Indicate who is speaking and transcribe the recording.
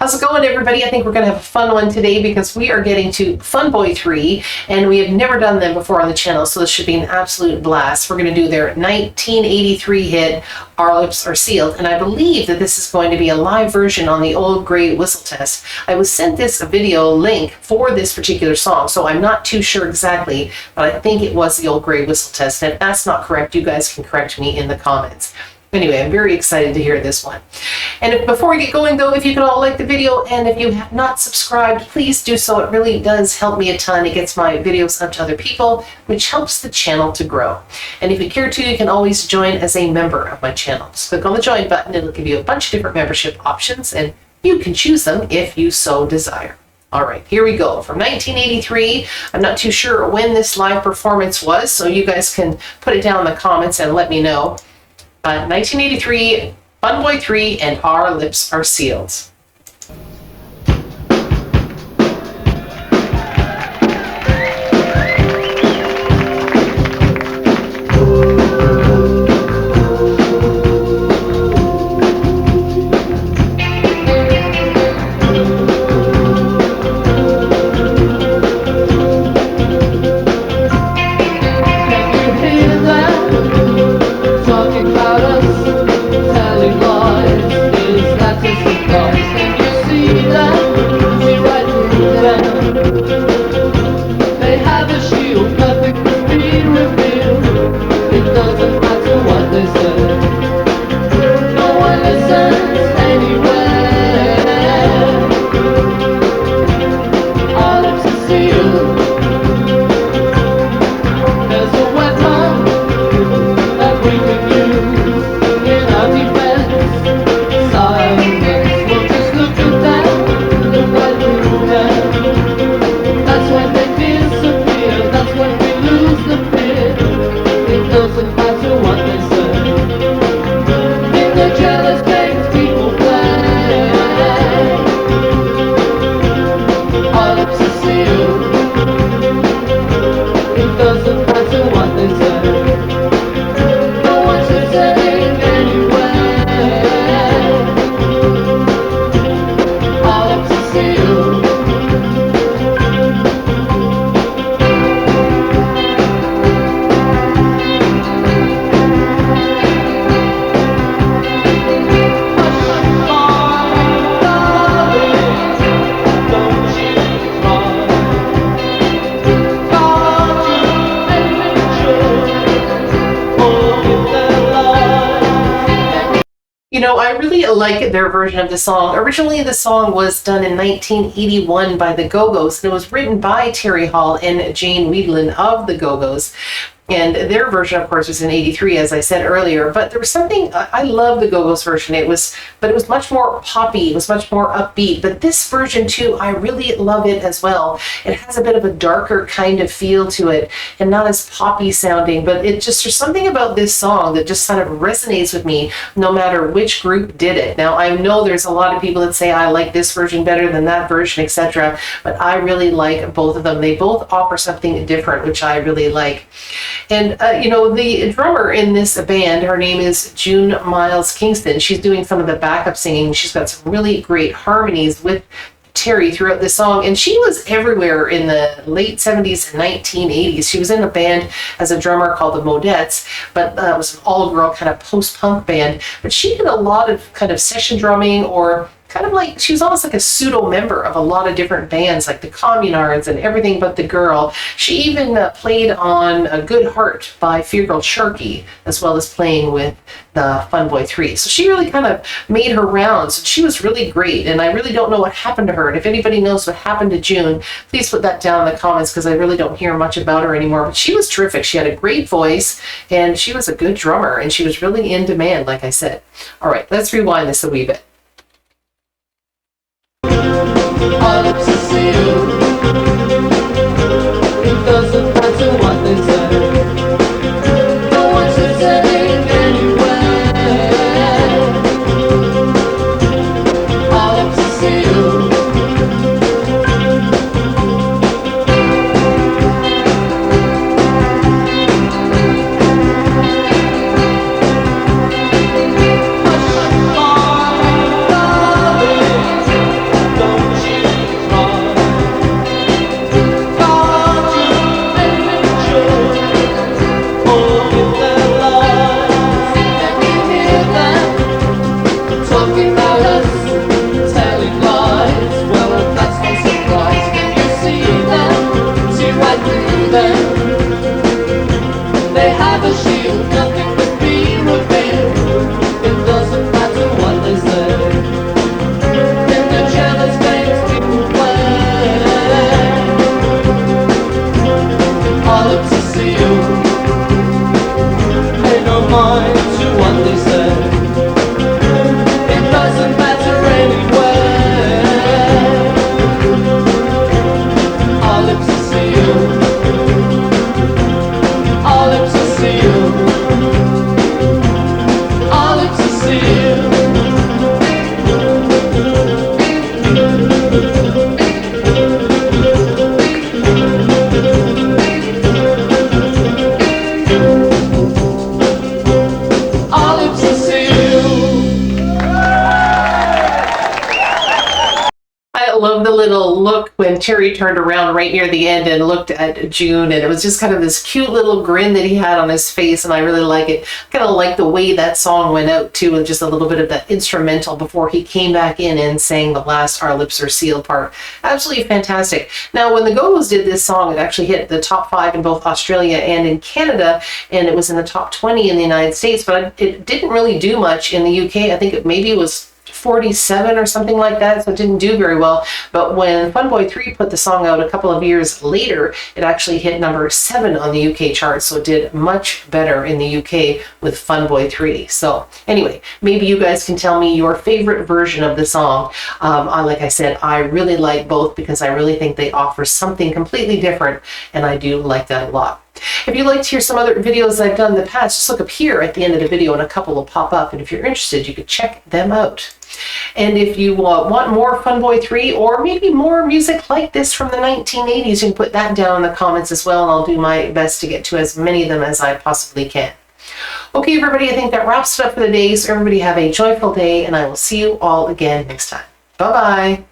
Speaker 1: How's it going, everybody? I think we're going to have a fun one today because we are getting to FUNBOYTHREE, and we have never done them before on the channel, so this should be an absolute blast. We're going to do their 1983 hit, Our Lips Are Sealed, and I believe that this is going to be a live version on the Old Grey Whistle Test. I was sent this video link for this particular song, so I'm not too sure exactly, but I think it was the Old Grey Whistle Test, and if that's not correct, you guys can correct me in the comments. Anyway, I'm very excited to hear this one. And before we get going, though, if you could all like the video, and if you have not subscribed, please do so. It really does help me a ton. It gets my videos up to other people, which helps the channel to grow. And if you care to, you can always join as a member of my channel. Just click on the join button. It'll give you a bunch of different membership options, and you can choose them if you so desire. All right, here we go. From 1983, I'm not too sure when this live performance was, so you guys can put it down in the comments and let me know. 1983, FUNBOYTHREE, and Our Lips Are Sealed. You know, I really like their version of the song. Originally, the song was done in 1981 by the Go-Go's, and it was written by Terry Hall and Jane Wiedlin of the Go-Go's. And their version, of course, was in 83, as I said earlier. But there was something, I love the Go-Go's version. It was much more poppy. It was much more upbeat. But this version, too, I really love it as well. It has a bit of a darker kind of feel to it and not as poppy sounding. But it just, there's something about this song that just kind of resonates with me no matter which group did it. Now, I know there's a lot of people that say I like this version better than that version, etc. But I really like both of them. They both offer something different, which I really like. And, you know, the drummer in this band, her name is June Miles Kingston. She's doing some of the backup singing. She's got some really great harmonies with Terry throughout this song, and she was everywhere in the late 70s and 1980s. She was in a band as a drummer called the Modettes, but it was an all-girl kind of post-punk band. But she did a lot of kind of session drumming, or kind of like, she was almost like a pseudo member of a lot of different bands, like the Communards and Everything But the Girl. She even played on A Good Heart by Fear Girl Sharkey, as well as playing with the FUNBOYTHREE. So she really kind of made her rounds. She was really great, and I really don't know what happened to her. And if anybody knows what happened to June, please put that down in the comments, because I really don't hear much about her anymore. But she was terrific. She had a great voice, and she was a good drummer, and she was really in demand, like I said. All right, let's rewind this a wee bit. Our lips are sealed. It doesn't matter what they say. No one's pretending anywhere. Our lips are sealed. Hush, darling. love the little look when Terry turned around right near the end and looked at June, and it was just kind of this cute little grin that he had on his face, and I really like it. Kind of like the way that song went out too, with just a little bit of that instrumental before he came back in and sang the last Our Lips Are Sealed part. Absolutely fantastic. Now, when the Go-Go's did this song, it actually hit the top 5 in both Australia and in Canada, and it was in the top 20 in the United States, but it didn't really do much in the UK. I think maybe it was 47 or something like that, so it didn't do very well. But when FUNBOYTHREE put the song out a couple of years later, it actually hit number 7 on the UK chart, so it did much better in the UK with FUNBOYTHREE. So anyway, maybe you guys can tell me your favorite version of the song. Like I said, I really like both because I really think they offer something completely different, and I do like that a lot. If you'd like to hear some other videos I've done in the past, just look up here at the end of the video and a couple will pop up, and if you're interested, you could check them out. And if you want more FUNBOYTHREE or maybe more music like this from the 1980s, you can put that down in the comments as well, and I'll do my best to get to as many of them as I possibly can. Okay, everybody, I think that wraps it up for the day, so everybody have a joyful day, and I will see you all again next time. Bye-bye.